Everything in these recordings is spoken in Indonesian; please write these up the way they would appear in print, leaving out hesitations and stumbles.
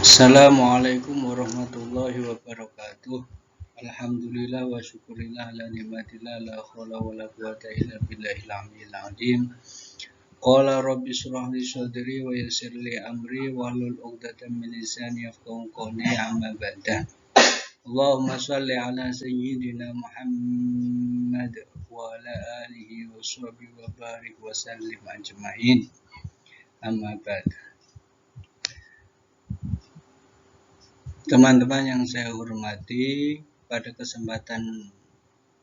Assalamualaikum warahmatullahi wabarakatuh. Alhamdulillah wa syukurillah ala nikmatillah la haula wala quwata illa billahil aliyyil azim. Qala rabbi shrah li sadri wa yassir li amri wahlul 'uqdatam min lisani yafqahu qawli amma ba'da. Allahumma shalli ala sayyidina Muhammad wa ala alihi wa sahbihi wa barik wa sallim ajma'in. Amma ba'da. Teman-teman yang saya hormati, pada kesempatan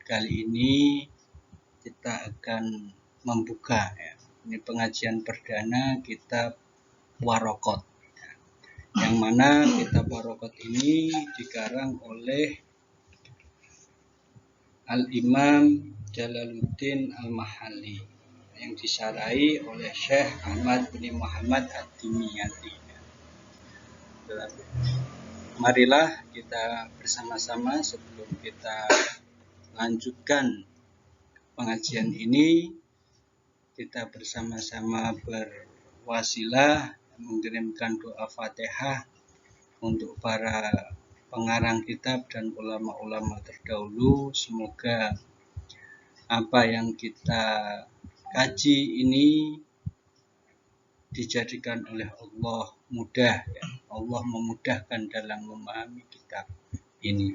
kali ini kita akan membuka ini pengajian perdana kitab Waraqat. Yang mana kitab Waraqat ini dikarang oleh Al-Imam Jalaluddin Al-Mahalli yang disyarahi oleh Syekh Ahmad bin Muhammad Ad-Dimyati. Marilah kita bersama-sama sebelum kita lanjutkan pengajian ini, kita bersama-sama berwasilah mengirimkan doa Fatihah untuk para pengarang kitab dan ulama-ulama terdahulu. Semoga apa yang kita kaji ini dijadikan oleh Allah mudah, Allah memudahkan dalam memahami kitab ini.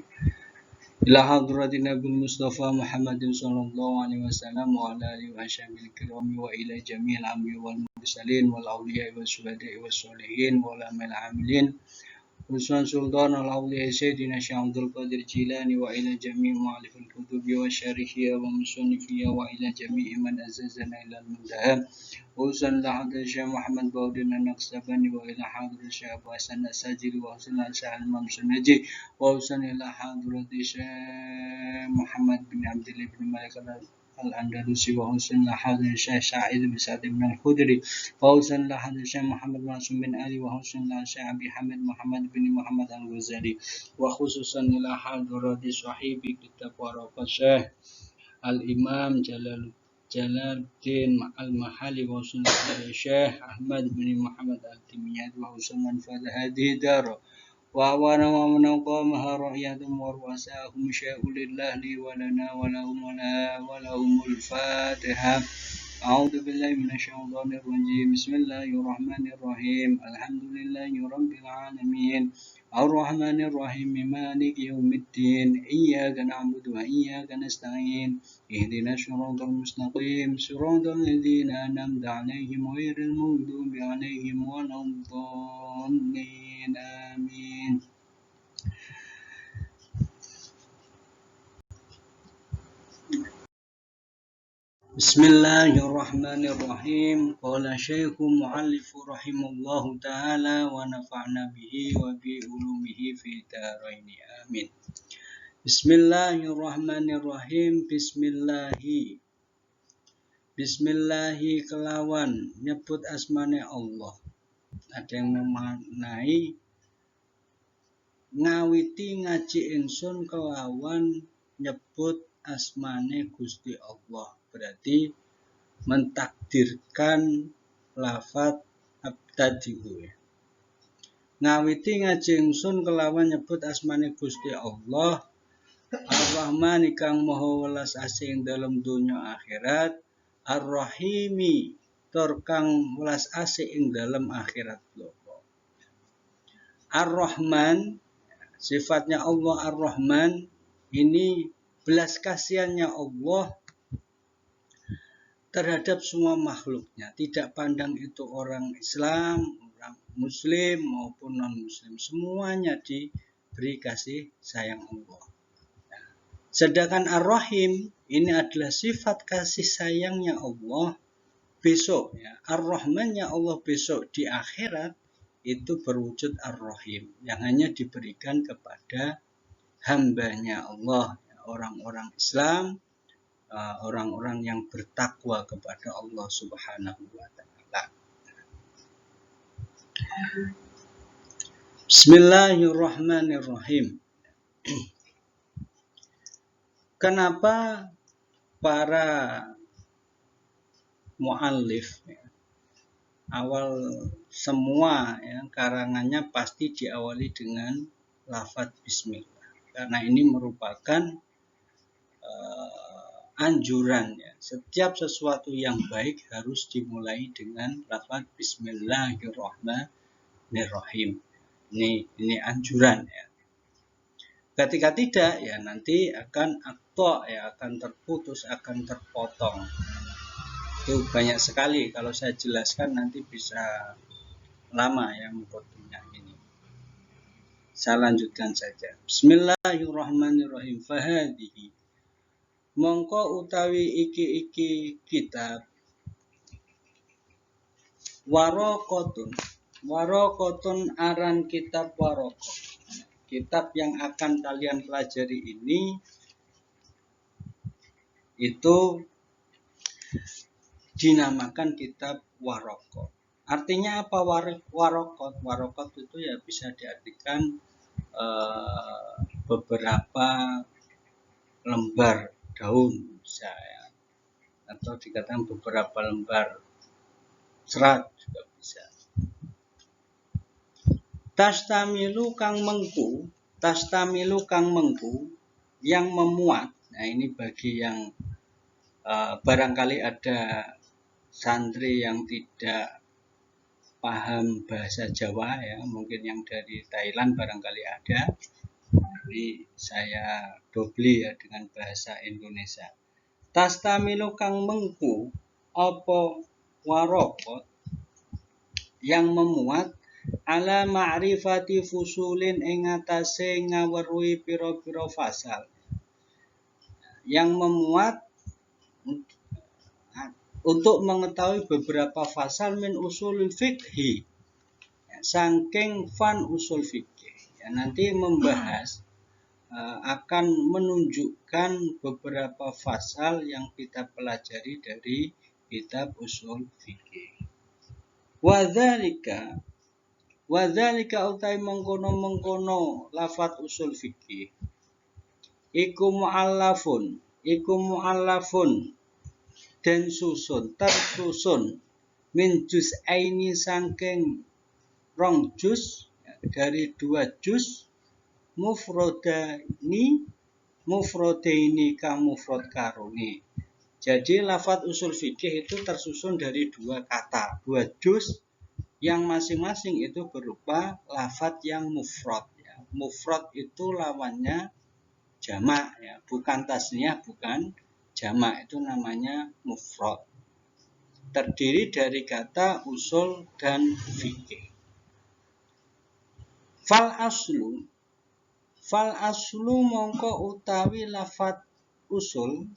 Ila hadratin Nabi Mustafa Muhammadin sallallahu alaihi wasallam wa ala alihi wa sahbihi kiram wa ila jami'il anbiya wal mursalin wal awliya was syuhada'i was sholihin wal amilin Usan Sultan al-Awliya Sayyidina Syekh Abdul Qadir Jilani wa ila jami' mu'allifil kutubi wa syarihiyya wa musannifiyya wa ila jami' man azazana ila al-muntaha Usan lahadha Syekh Muhammad Baudin al-Naqsabani wa ila hadrat Syekh Abu Hasan al-Sajili wa usan al-Syekh al-Mamsunaji wa usan ila hadrat Syekh Muhammad bin Abdillah bin Malik al-Andalusi wa usan lahadha Syekh Sa'id bin Sa'id bin al-Khudri wa usan lahadha Syekh Muhammad Masum bin Ali wa usan lahadha Syekh Abi Hamid Muhammad bin Muhammad al-Ghazali wa khususan ila hadrati sahibi kitab Waraqat Syekh Al-Imam Jalaluddin Al-Mahalli wa sunnah Syekh Ahmad bin Muhammad Al-Dimyati wa usaman fadha hadhihi dar wa awana wa manaqamaha ra'yatum wa ru'asahum syai'ulillah li wa lana wa lahumul Fatihah. A'udzu billahi minasyaitonir rajim. Bismillahirrahmanirrahim. Alhamdulillahi rabbil alamin. Ar-Rahmanir Rahim. Maliki yaumiddin. Iyyaka na'budu wa iyyaka nasta'in. Ihdinas siratal mustaqim. Siratal ladzina an'amta 'alaihim ghairil maghdubi 'alaihim waladdallin. Amin. Bismillahirrahmanirrahim. Qala Syekhu Mu'allif rahimahullahu ta'ala wa nafa'na bihi wa bi ulumihi fi daraini. Amin. Bismillahirrahmanirrahim. Bismillahi kelawan nyebut asmane Allah. Ada yang memaknai ngawiti ngaji ingsun kelawan nyebut asmane Gusti Allah. Berarti mentakdirkan lafaz abtadi'u. Ngawiti ngaji ingsun kelawan nyebut asmane Gusti Allah Ar-Rahman kang maha welas asih dalam dunya akhirat, Ar-Rahimi tur kang welas asih ing dalam akhirat loko. Ar-Rahman, sifatnya Allah Ar-Rahman, ini belas kasihannya Allah terhadap semua makhluknya. Tidak pandang itu orang Islam, orang Muslim maupun non-Muslim. Semuanya diberi kasih sayang Allah. Sedangkan Ar-Rahim ini adalah sifat kasih sayangnya Allah besok. Ar-Rahmannya Allah besok di akhirat itu berwujud Ar-Rahim yang hanya diberikan kepada hambanya Allah, orang-orang Islam, orang-orang yang bertakwa kepada Allah Subhanahu wa ta'ala. Bismillahirrahmanirrahim. Kenapa para mu'allif awal semua ya, karangannya pasti diawali dengan lafadz bismillah. Karena ini merupakan anjuran ya. Setiap sesuatu yang baik harus dimulai dengan lafadz bismillahirrahmanirrahim. Ini anjuran ya. Ketika tidak ya nanti akan akto ya, akan terputus, akan terpotong. Itu banyak sekali, kalau saya jelaskan nanti bisa lama ya mengkotinya ini. Saya lanjutkan saja. Bismillahirrahmanirrahim. Fahadihi mongko utawi iki kitab warokotun aran kitab warokot. Kitab yang akan kalian pelajari ini itu dinamakan kitab warokot. Artinya apa warokot? Warokot itu ya bisa diartikan beberapa lembar daun bisa ya, atau dikatakan beberapa lembar serat juga bisa. Tastamilu kang mengku yang memuat. Nah ini bagi yang barangkali ada santri yang tidak paham bahasa Jawa ya, mungkin yang dari Thailand barangkali ada. Jadi saya dobli ya dengan bahasa Indonesia. Tastamilu kang mengku apa warokot yang memuat ala ma'rifati fusulin ing atase ngaweruhi pira-pira fasal. Yang memuat untuk mengetahui beberapa fasal min usul fikhi. Saking fan usul fikih. Ya, nanti membahas akan menunjukkan beberapa fasal yang kita pelajari dari kitab usul fikih. Wadzalika utai mengkono lafadz usul fikih iku mu'allafun dan tersusun min juz'aini saking rong juz dari 2 juz mufrodaini kang mufrod karone. Jadi lafadz usul fikih itu tersusun dari 2 kata, 2 juz yang masing-masing itu berupa lafadz yang mufrad ya. Mufrad itu lawannya jamak ya, bukan tasniyah, bukan jamak, itu namanya mufrad. Terdiri dari kata usul dan fikih. Fal aslu mongko utawi lafadz usul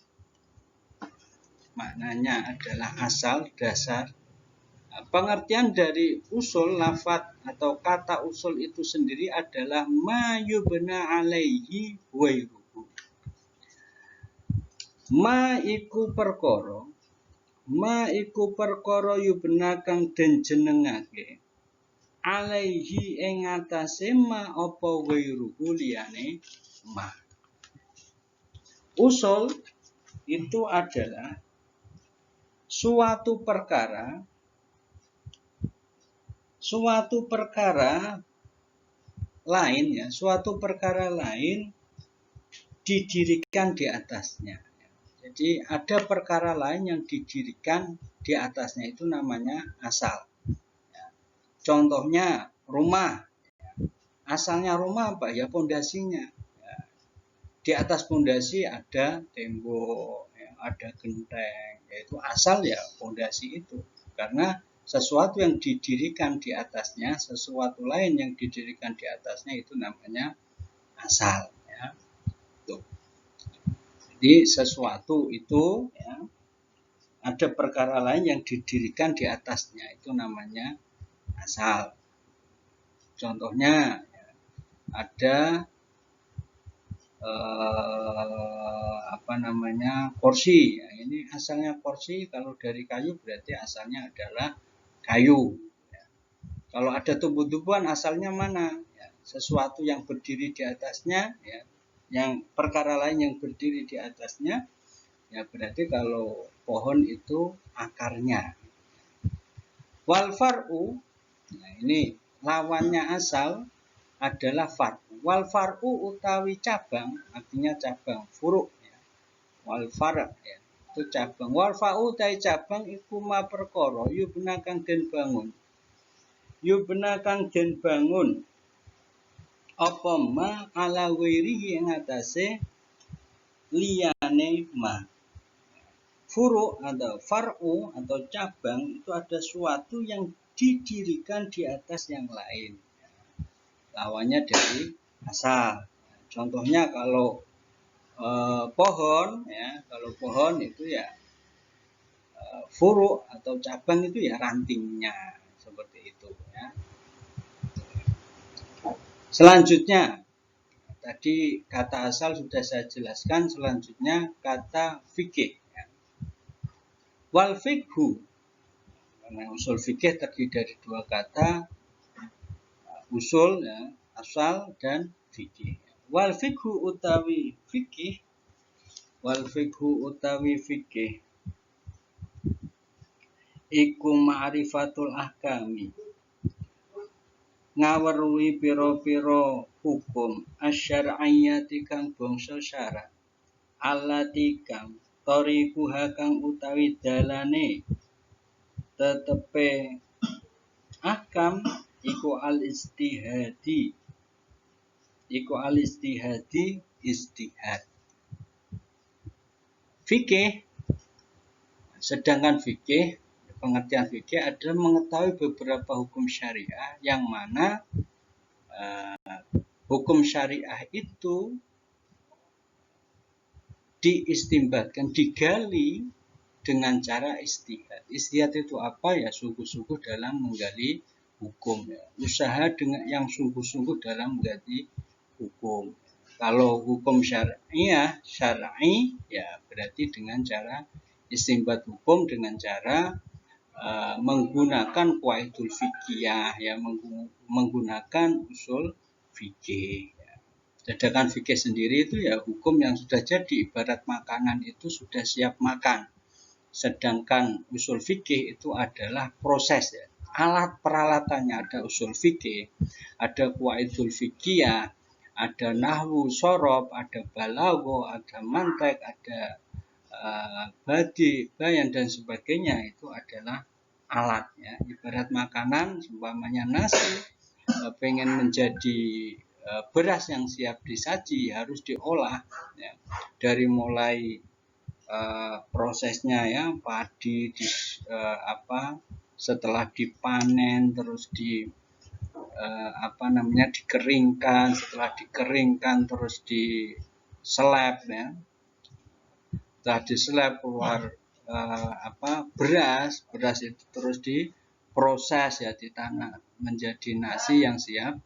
maknanya adalah asal, dasar. Pengertian dari usul lafadz atau kata usul itu sendiri adalah ma yubna alaihi wairuhu. Ma iku perkara yubna kang den jenengake alaihi ing atase ma apa wairuhu liyane ma. Usul itu adalah suatu perkara lain ya, suatu perkara lain didirikan di atasnya. Jadi ada perkara lain yang didirikan di atasnya, itu namanya asal. Contohnya rumah. Asalnya rumah apa? Ya pondasinya. Di atas pondasi ada tembok, ada genteng. Yaitu asal ya pondasi itu. Karena sesuatu yang didirikan di atasnya, sesuatu lain yang didirikan di atasnya itu namanya asal. Ya. Tuh. Jadi sesuatu itu ya, ada perkara lain yang didirikan di atasnya, itu namanya asal. Contohnya ya, ada kursi. Ya, ini asalnya kursi, kalau dari kayu berarti asalnya adalah kayu. Ya. Kalau ada tumbuh-tumbuhan asalnya mana? Ya, sesuatu yang berdiri di atasnya, ya, yang perkara lain yang berdiri di atasnya, ya berarti kalau pohon itu akarnya. Wal far'u, nah ini lawannya asal adalah far'u. Wal far'u utawi cabang, artinya cabang, furu' ya. Wal far' ya, itu cabang. Wal far'u utawi cabang iku ma perkara yubna kang den bangun. Yubna kang den bangun apa ma ala wirihi ing atase liyane ma. Furu atau far'u atau cabang itu ada suatu yang didirikan di atas yang lain. Lawannya dari asal. Contohnya kalau pohon ya, kalau pohon itu ya furu atau cabang itu ya rantingnya seperti itu ya. Selanjutnya tadi kata asal sudah saya jelaskan, selanjutnya kata fikih. Wal fikhu, karena usul fikih terdiri dari dua kata, usul ya, asal dan fikih. Wal fikhu utawi fikih, wal fikhu utawi fikih iku ma'rifatul ahkami, ngaweruhi pira-pira hukum asyar'iyyati kang bangsa syara, allati kang tariquha kang utawi dalane tetepe ahkam iku al-istihadi, iku al-istihadi istihad. Fikih, sedangkan fikih, pengertian fikih adalah mengetahui beberapa hukum syariah yang mana hukum syariah itu diistimbatkan, digali dengan cara istihad. Istihad itu apa ya? Sungguh-sungguh dalam menggali hukum ya. Usaha dengan yang sungguh-sungguh dalam menggali hukum. Kalau hukum syar'i ya berarti dengan cara istimbat hukum dengan cara menggunakan qaidul fikih ya, menggunakan usul fikih. Sedangkan fikih sendiri itu ya hukum yang sudah jadi, ibarat makanan itu sudah siap makan. Sedangkan usul fikih itu adalah proses ya. Alat peralatannya ada usul fikih, ada qaidul fikih, ada nahwu sorob, ada balaghah, ada mantek, ada badi, bayan dan sebagainya. Itu adalah alat ya. Ibarat makanan, umpamanya nasi, pengen menjadi beras yang siap disaji harus diolah ya. Dari mulai prosesnya ya, padi setelah dipanen terus dikeringkan, setelah dikeringkan terus diseleb ya. Setelah diseleb keluar beras itu terus diproses ya, ditanam menjadi nasi yang siap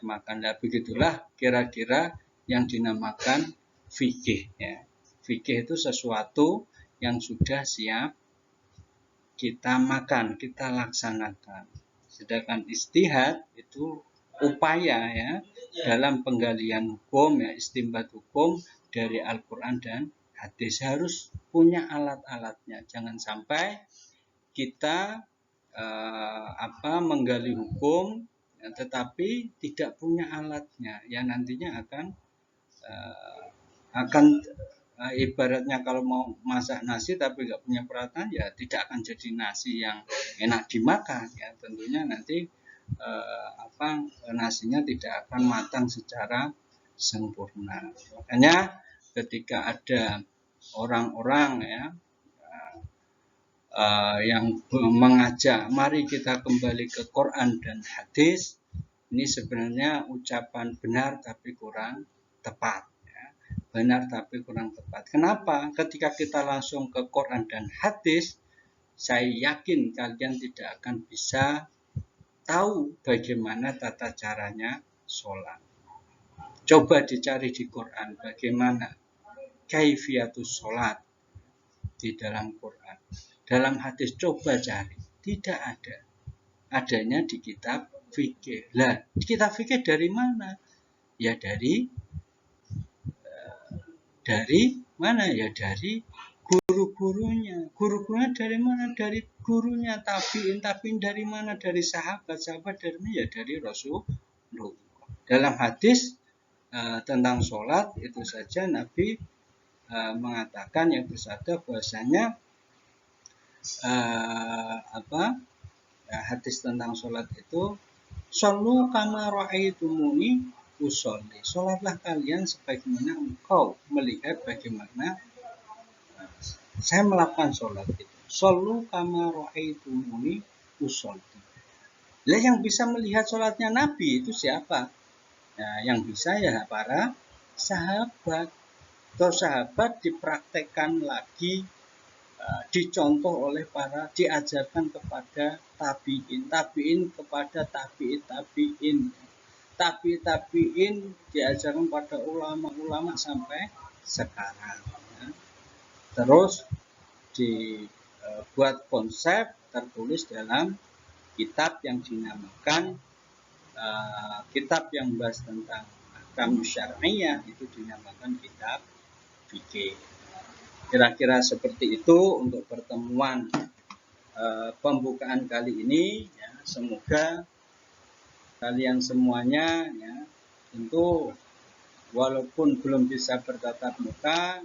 makan. Nah, begitulah kira-kira yang dinamakan fikih ya. Fikih itu sesuatu yang sudah siap kita makan, kita laksanakan. Sedangkan istihad itu upaya ya dalam penggalian hukum ya, istimbat hukum dari Al-Qur'an dan hadis. Harus punya alat-alatnya. Jangan sampai kita menggali hukum ya, tetapi tidak punya alatnya, yang nantinya akan ibaratnya kalau mau masak nasi tapi nggak punya peralatan ya tidak akan jadi nasi yang enak dimakan ya. Tentunya nanti nasinya tidak akan matang secara sempurna. Makanya ketika ada orang-orang ya yang mengajak mari kita kembali ke Quran dan hadis, ini sebenarnya ucapan benar tapi kurang tepat ya. Benar tapi kurang tepat. Kenapa? Ketika kita langsung ke Quran dan hadis, saya yakin kalian tidak akan bisa tahu bagaimana tata caranya sholat. Coba dicari di Quran bagaimana kaifiatus sholat di dalam Quran. Dalam hadis coba cari, tidak ada. Adanya di kitab fikih. Lah, kitab fikih dari mana? Ya dari mana? Ya dari Guru-gurunya dari mana? Dari gurunya. Tabiin dari mana? Dari sahabat dari mana? Ya dari Rasulullah. Dalam hadis tentang sholat itu saja Nabi mengatakan, yang bersabda bahwasanya hadis tentang sholat itu, shollu kama ra'aitumuni usolli. Sholatlah kalian sebagaimana engkau melihat bagaimana saya melakukan sholat itu. Shollu kama ra'aitumuni usolli. Lah yang bisa melihat sholatnya Nabi itu siapa? Nah, yang bisa ya para sahabat. Terus sahabat dipraktekkan lagi, dicontoh oleh diajarkan kepada tabiin kepada tabiin diajarkan pada ulama sampai sekarang. Terus dibuat konsep, tertulis dalam kitab yang dinamakan kitab yang membahas tentang ahkam syar'iyah, itu dinamakan kitab fikih. Kira-kira seperti itu untuk pertemuan pembukaan kali ini. Ya, semoga kalian semuanya, ya, tentu walaupun belum bisa bertatap muka,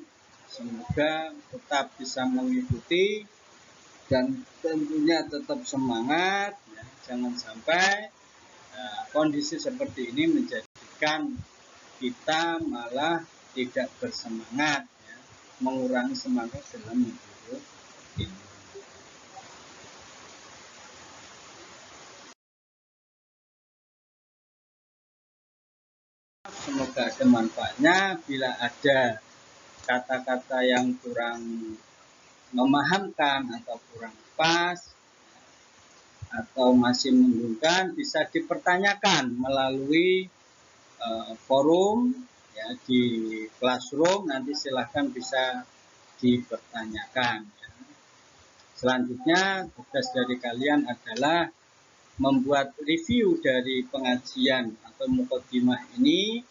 semoga tetap bisa mengikuti dan tentunya tetap semangat. Ya, jangan sampai kondisi seperti ini menjadikan kita malah tidak bersemangat, ya, mengurangi semangat dalam hidup ini. Semoga ada manfaatnya. Bila ada kata-kata yang kurang memahamkan atau kurang pas atau masih membingungkan, bisa dipertanyakan melalui forum, ya, di Classroom. Nanti silahkan bisa dipertanyakan. Selanjutnya tugas dari kalian adalah membuat review dari pengajian atau mukadimah ini,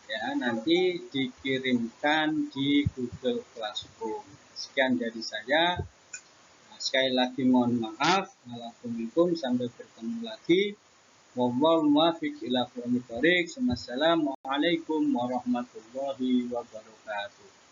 ya, nanti dikirimkan di Google Classroom. Sekian dari saya. Sekali lagi mohon maaf. Assalamualaikum, sampai bertemu lagi. Wallahu muwaffiq ila aqwamit thoriq. Wassalamualaikum warahmatullahi wabarakatuh.